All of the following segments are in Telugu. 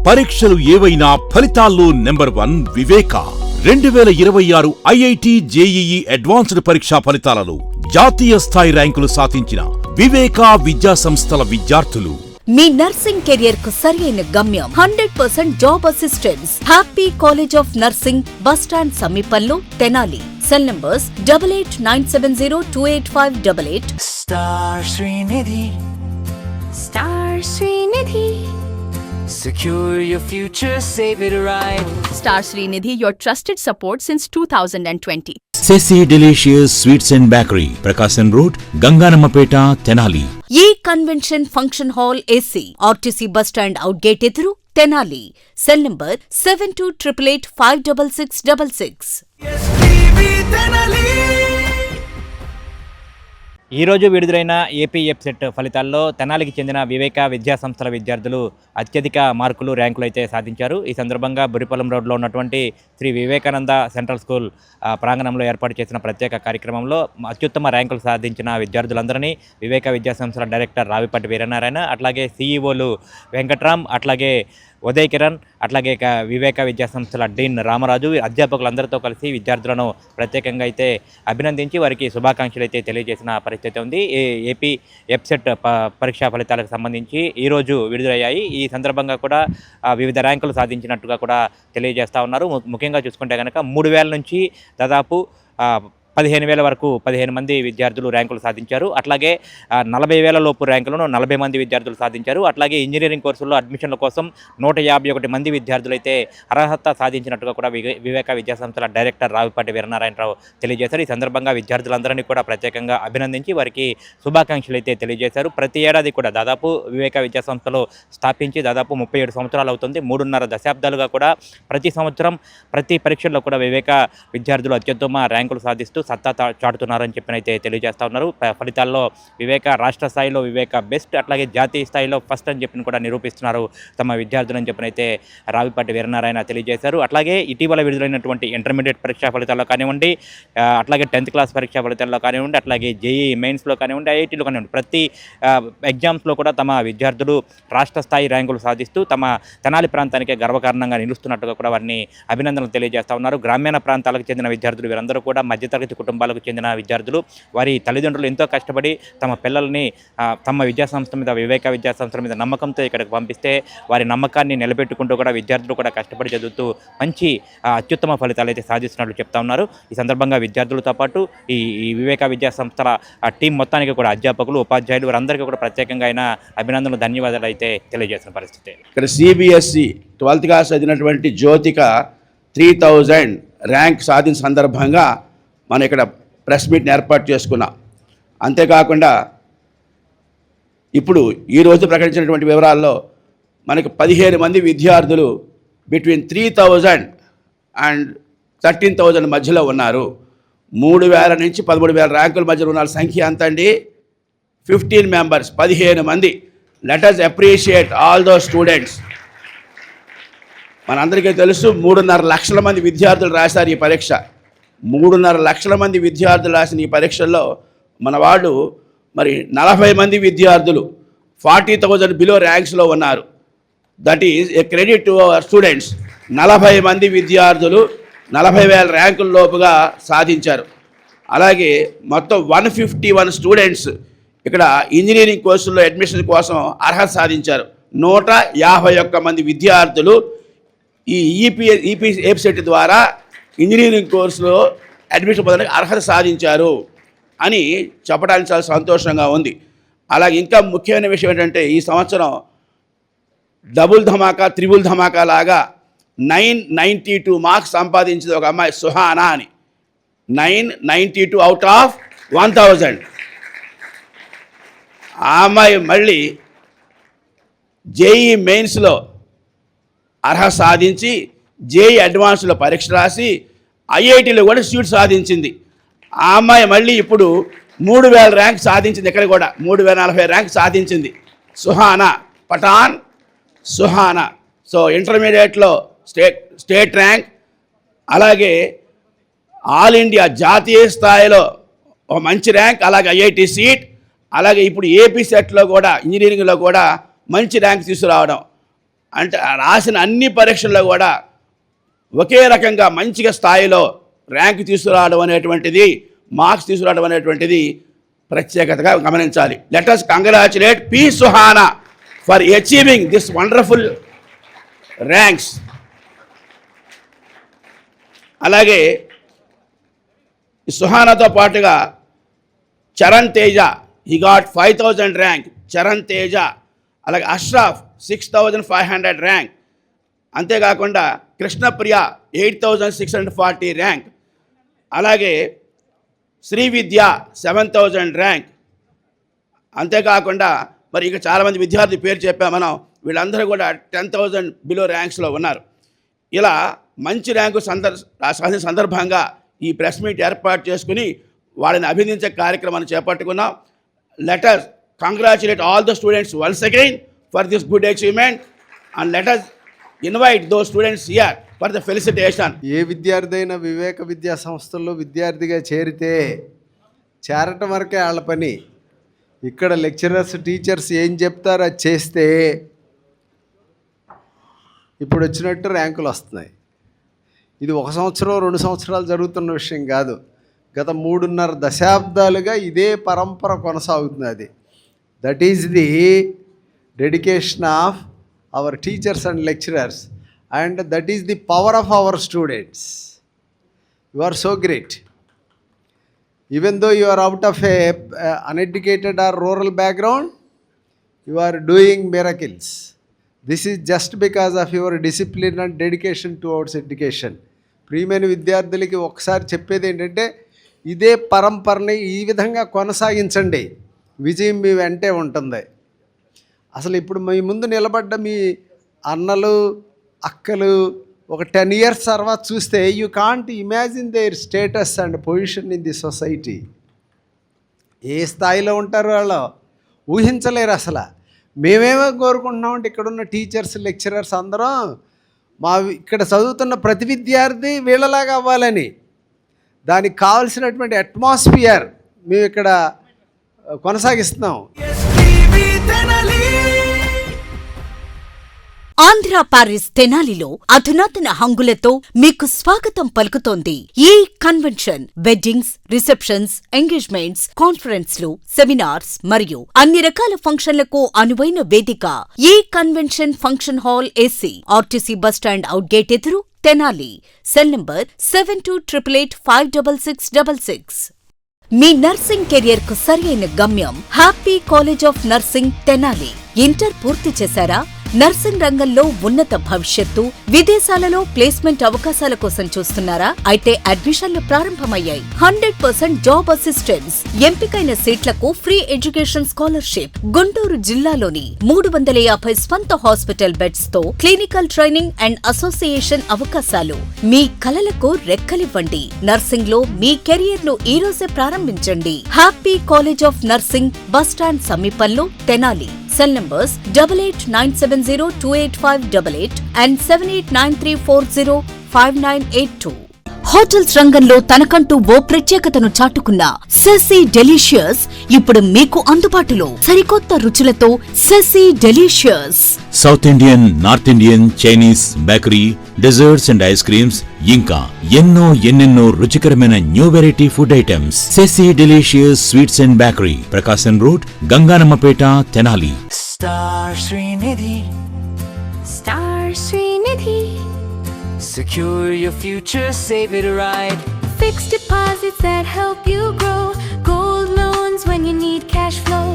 పరీక్షలు ఏవైనా ఫలితాల్లో నెంబర్ 1 వివేక. 2026 ఐఐటి జేఈఈ అడ్వాన్స్డ్ పరీక్షా ఫలితాలలో జాతీయ స్థాయి ర్యాంకులు సాధించిన వివేక విద్యా సంస్థల విద్యార్థులు. మీ నర్సింగ్ కెరియర్ కు సరైన గమ్యం 100% job assistance. Happy college of nursing, bus stand సమీపంలో, Tenali. Cell numbers 8897028588. Star Srinidhi. Star Srinidhi. Secure your future, save it right. Star Srinidhi, your trusted support since 2020. సెసి delicious sweets and bakery, Prakasam road, Ganganammapeta, Tenali. ఈ convention function hall AC, RTC bus stand out gate ఎదురు, తెనాలి. Cell number 7288566666. ఈరోజు విడుదలైన ఏపీ ఎఫ్సెట్ ఫలితాల్లో తెనాలికి చెందిన వివేక విద్యా సంస్థల విద్యార్థులు అత్యధిక మార్కులు, ర్యాంకులు అయితే సాధించారు. ఈ సందర్భంగా బురిపల్లం రోడ్లో ఉన్నటువంటి శ్రీ వివేకానంద సెంట్రల్ స్కూల్ ప్రాంగణంలో ఏర్పాటు చేసిన ప్రత్యేక కార్యక్రమంలో అత్యుత్తమ ర్యాంకులు సాధించిన విద్యార్థులందరినీ వివేక విద్యా సంస్థల డైరెక్టర్ రావిపట్టి వీరనారాయణ, అట్లాగే సిఈఓలు వెంకట్రామ్, అట్లాగే ఉదయ్ కిరణ్, అట్లాగే వివేక విద్యా సంస్థల డీన్ రామరాజు, అధ్యాపకులందరితో కలిసి విద్యార్థులను ప్రత్యేకంగా అయితే అభినందించి వారికి శుభాకాంక్షలు అయితే తెలియజేసిన పరిస్థితి ఉంది. ఏపీ ఎఫ్సెట్ పరీక్షా ఫలితాలకు సంబంధించి ఈరోజు విడుదలయ్యాయి. ఈ సందర్భంగా కూడా వివిధ ర్యాంకులు సాధించినట్టుగా కూడా తెలియజేస్తూ ఉన్నారు. ముఖ్యంగా చూసుకుంటే కనుక 3000 నుంచి దాదాపు 15,000 వరకు 15 మంది విద్యార్థులు ర్యాంకులు సాధించారు. అట్లాగే 40,000 లోపు ర్యాంకులను 40 మంది విద్యార్థులు సాధించారు. అట్లాగే ఇంజనీరింగ్ కోర్సుల్లో అడ్మిషన్ల కోసం 151 మంది విద్యార్థులు అయితే అర్హత సాధించినట్టుగా కూడా వివేక విద్యా సంస్థల డైరెక్టర్ రావిపట్టి వీరనారాయణరావు తెలియజేశారు. ఈ సందర్భంగా విద్యార్థులందరినీ కూడా ప్రత్యేకంగా అభినందించి వారికి శుభాకాంక్షలు అయితే తెలియజేశారు. ప్రతి ఏడాది కూడా దాదాపు వివేక విద్యా సంస్థలు స్థాపించి దాదాపు 37 సంవత్సరాలు అవుతుంది. 3.5 దశాబ్దాలుగా కూడా ప్రతి సంవత్సరం ప్రతి పరీక్షల్లో కూడా వివేక విద్యార్థులు అత్యుత్తమ ర్యాంకులు సాధిస్తూ సత్తా చాటుతున్నారని చెప్పినైతే తెలియజేస్తా ఉన్నారు. ఫలితాల్లో వివేక రాష్ట్ర స్థాయిలో వివేక బెస్ట్, అట్లాగే జాతీయ స్థాయిలో ఫస్ట్ అని చెప్పిన కూడా నిరూపిస్తున్నారు తమ విద్యార్థులని చెప్పినైతే రావిపట్టి వీరనారాయణ తెలియజేశారు. అట్లాగే ఇటీవల విడుదలైనటువంటి ఇంటర్మీడియట్ పరీక్షా ఫలితాల్లో కానివ్వండి, అట్లాగే 10th క్లాస్ పరీక్షా ఫలితాల్లో కానివ్వండి, అట్లాగే జేఈఈ మెయిన్స్లో కానివ్వండి, ఐఐటీలో కానివ్వండి, ప్రతి ఎగ్జామ్స్లో కూడా తమ విద్యార్థులు రాష్ట్ర స్థాయి ర్యాంకులు సాధిస్తూ తమ తెనాలి ప్రాంతానికే గర్వకారణంగా నిలుస్తున్నట్టుగా కూడా వారిని అభినందనలు తెలియజేస్తా ఉన్నారు. గ్రామీణ ప్రాంతాలకు చెందిన విద్యార్థులు వీరందరూ కూడా మధ్యతరగతి కుటుంబాలకు చెందిన విద్యార్థులు. వారి తల్లిదండ్రులు ఎంతో కష్టపడి తమ పిల్లల్ని తమ విద్యా సంస్థ మీద, వివేక విద్యా సంస్థల మీద నమ్మకంతో ఇక్కడికి పంపిస్తే వారి నమ్మకాన్ని నిలబెట్టుకుంటూ కూడా విద్యార్థులు కూడా కష్టపడి చదువుతూ మంచి అత్యుత్తమ ఫలితాలు అయితే సాధిస్తున్నట్లు చెప్తా ఉన్నారు. ఈ సందర్భంగా విద్యార్థులతో పాటు ఈ వివేక విద్యా సంస్థల టీం మొత్తానికి కూడా అధ్యాపకులు, ఉపాధ్యాయులు వారందరికీ కూడా ప్రత్యేకంగా అయిన అభినందనలు, ధన్యవాదాలు అయితే తెలియజేసిన పరిస్థితి. ఇక్కడ సిబిఎస్ఈ 12th క్లాస్ చదివినటువంటి జ్యోతిక 3000 ర్యాంక్ సాధించిన సందర్భంగా మనం ఇక్కడ ప్రెస్ మీట్ని ఏర్పాటు చేసుకున్నాం. అంతేకాకుండా ఇప్పుడు ఈరోజు ప్రకటించినటువంటి వివరాల్లో మనకు 15 మంది విద్యార్థులు బిట్వీన్ 3000 అండ్ 13,000 మధ్యలో ఉన్నారు. 3,000 నుంచి 13,000 ర్యాంకుల మధ్యలో ఉన్న సంఖ్య ఎంత అండి? 15 మెంబర్స్, 15 మంది. Let us appreciate all those students. మనందరికీ తెలుసు 3.5 లక్షల మంది విద్యార్థులు రాశారు ఈ పరీక్ష. 3.5 లక్షల మంది విద్యార్థులు రాసిన ఈ పరీక్షల్లో మన వాళ్ళు మరి 40 మంది విద్యార్థులు 40,000 బిలో ర్యాంక్స్లో ఉన్నారు. That is a credit to our students. 40 మంది విద్యార్థులు 40,000 ర్యాంకుల లోపుగా సాధించారు. అలాగే మొత్తం 151 స్టూడెంట్స్ ఇక్కడ ఇంజనీరింగ్ కోర్సుల్లో అడ్మిషన్ కోసం అర్హత సాధించారు. 151 మంది విద్యార్థులు ఈ ఈపీ ఎఫ్సెట్ ద్వారా ఇంజనీరింగ్ కోర్సులో అడ్మిషన్ పొందడానికి అర్హత సాధించారు అని చెప్పడానికి చాలా సంతోషంగా ఉంది. అలాగే ఇంకా ముఖ్యమైన విషయం ఏంటంటే ఈ సంవత్సరం డబుల్ ధమాకా, త్రిబుల్ ధమాకా లాగా 992 మార్క్స్ సంపాదించింది ఒక అమ్మాయి సుహానా అని. 992 అవుట్ ఆఫ్ 1000. ఆ అమ్మాయి మళ్ళీ జేఈ మెయిన్స్లో అర్హత సాధించి జేఈ అడ్వాన్స్లో పరీక్ష రాసి ఐఐటీలో కూడా సీట్ సాధించింది. ఆ అమ్మాయి మళ్ళీ ఇప్పుడు 3,000 ర్యాంక్ సాధించింది. ఇక్కడ కూడా 3,040 ర్యాంక్ సాధించింది సుహానా, పఠాన్ సుహానా. సో ఇంటర్మీడియట్లో స్టేట్ ర్యాంక్, అలాగే ఆల్ ఇండియా జాతీయ స్థాయిలో ఒక మంచి ర్యాంక్, అలాగే ఐఐటి సీట్, అలాగే ఇప్పుడు ఏపీ సెట్లో కూడా ఇంజనీరింగ్లో కూడా మంచి ర్యాంక్ తీసుకురావడం. అంటే రాసిన అన్ని పరీక్షల్లో కూడా ఒకే రకంగా మంచిగా స్థాయిలో ర్యాంక్ తీసుకురావడం అనేటువంటిది, మార్క్స్ తీసుకురావడం అనేటువంటిది ప్రత్యేకతగా గమనించాలి. Let us congratulate P Suhana for achieving this wonderful ranks. అలాగే ఈ సుహానాతో పాటుగా Charan Teja, he got 5000 rank, Charan Teja. అలాగే అష్రఫ్ 6500 ర్యాంక్. అంతేకాకుండా కృష్ణప్రియ 8640 ర్యాంక్. అలాగే శ్రీవిద్య 7000 ర్యాంక్. అంతేకాకుండా మరి ఇక చాలామంది విద్యార్థి పేరు చెప్పాం మనం, వీళ్ళందరూ కూడా 10,000 బిలో ర్యాంక్స్లో ఉన్నారు. ఇలా మంచి ర్యాంకు సాధించిన సందర్భంగా ఈ ప్రెస్ మీట్ ఏర్పాటు చేసుకుని వాళ్ళని అభినందించే కార్యక్రమాన్ని చేపట్టుకున్నాం. Let us congratulate all the students once again for this good achievement and let us invite those students here for the felicitation. ఏ విద్యార్థి అయినా వివేక విద్యా సంస్థల్లో విద్యార్థిగా చేరితే చేరటం వరకే వాళ్ళ పని. ఇక్కడ లెక్చరర్స్, టీచర్స్ ఏం చెప్తారో అది చేస్తే ఇప్పుడు వచ్చినట్టు ర్యాంకులు వస్తున్నాయి. ఇది 1 సంవత్సరం 2 సంవత్సరాలు జరుగుతున్న విషయం కాదు. గత 3.5 దశాబ్దాలుగా ఇదే పరంపర కొనసాగుతున్నది. That is the dedication of our teachers and lecturers and that is the power of our students. You are so great. Even though you are out of a uneducated or rural background, you are doing miracles. This is just because of your discipline and dedication towards education. ప్రియమైన విద్యార్థులకి ఒకసారి చెప్పేది ఏంటంటే ఇదే పరంపరని ఈ విధంగా కొనసాగించండి, విజయం మీ వెంటే ఉంటుంది. అసలు ఇప్పుడు మీ ముందు నిలబడ్డ మీ అన్నలు అక్కలు ఒక 10 years తర్వాత చూస్తే you can't imagine their status and position in the society. ఏ స్థాయిలో ఉంటారో వాళ్ళు ఊహించలేరు అసలు. మేమేమో కోరుకుంటున్నామంటే ఇక్కడున్న టీచర్స్, లెక్చరర్స్ అందరం ఇక్కడ చదువుతున్న ప్రతి విద్యార్థి వీళ్ళలాగా అవ్వాలని, దానికి కావాల్సినటువంటి అట్మాస్ఫియర్ మేము ఇక్కడ కొనసాగిస్తున్నాం. ఆంధ్ర పారిస్ తెనాలిలో అధునాతన హంగులతో మీకు స్వాగతం పలుకుతోంది ఈ కన్వెన్షన్. వెడ్డింగ్స్, రిసెప్షన్స్, ఎంగేజ్మెంట్స్, కాన్ఫరెన్స్లు, సెమినార్స్ మరియు అన్ని రకాల ఫంక్షన్లకు అనువైన వేదిక. ఈ convention function hall AC, RTC bus stand out gate ఎదురు, తెనాలి. Cell number 7288566666. మీ నర్సింగ్ కెరియర్ కు సరైన గమ్యం happy college of nursing Tenali. Inter పూర్తి చేశారా? నర్సింగ్ రంగంలో ఉన్నత భవిష్యత్తు, విదేశాలలో ప్లేస్మెంట్ అవకాశాల కోసం చూస్తున్నారా? అయితే అడ్మిషన్లు ప్రారంభమయ్యాయి. 100% జాబ్ అసిస్టెన్స్, ఎంపికైన సీట్లకు ఫ్రీ ఎడ్యుకేషన్ స్కాలర్షిప్. గుంటూరు జిల్లాలోని 350 స్వంత హాస్పిటల్ బెడ్స్ తో క్లినికల్ ట్రైనింగ్ అండ్ అసోసియేషన్ అవకాశాలు. మీ కలలకు రెక్కలివ్వండి. నర్సింగ్ లో మీ కెరియర్ ను ఈ రోజే ప్రారంభించండి. Happy college of nursing, bus stand సమీపంలో, Tenali. Cell numbers 8897028588 and 7893405982. Hotels రంగంలో తనకంటూ ఓ ప్రత్యేకతను చాటుకున్న సెసీ డెలీషియస్ ఇప్పుడు మీకు అందుబాటులో. సరికొత్త రుచులతో సెసీ delicious. South Indian, north Indian, Chinese, bakery, desserts and ice creams, ఇంకా ఎన్నెన్నో రుచికరమైన న్యూ వెరైటీ ఫుడ్ ఐటమ్స్. సెసీ delicious sweets and bakery, Prakasam road, Ganganammapeta, Tenali. Star Srinidhi, Star Srinidhi. Secure your future, save it right. Fixed deposits that help you grow. Gold loans when you need cash flow.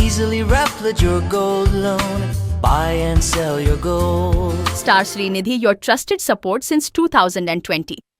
Easily replicate your gold loan. Buy and sell your gold. Star Srinidhi, your trusted support since 2020.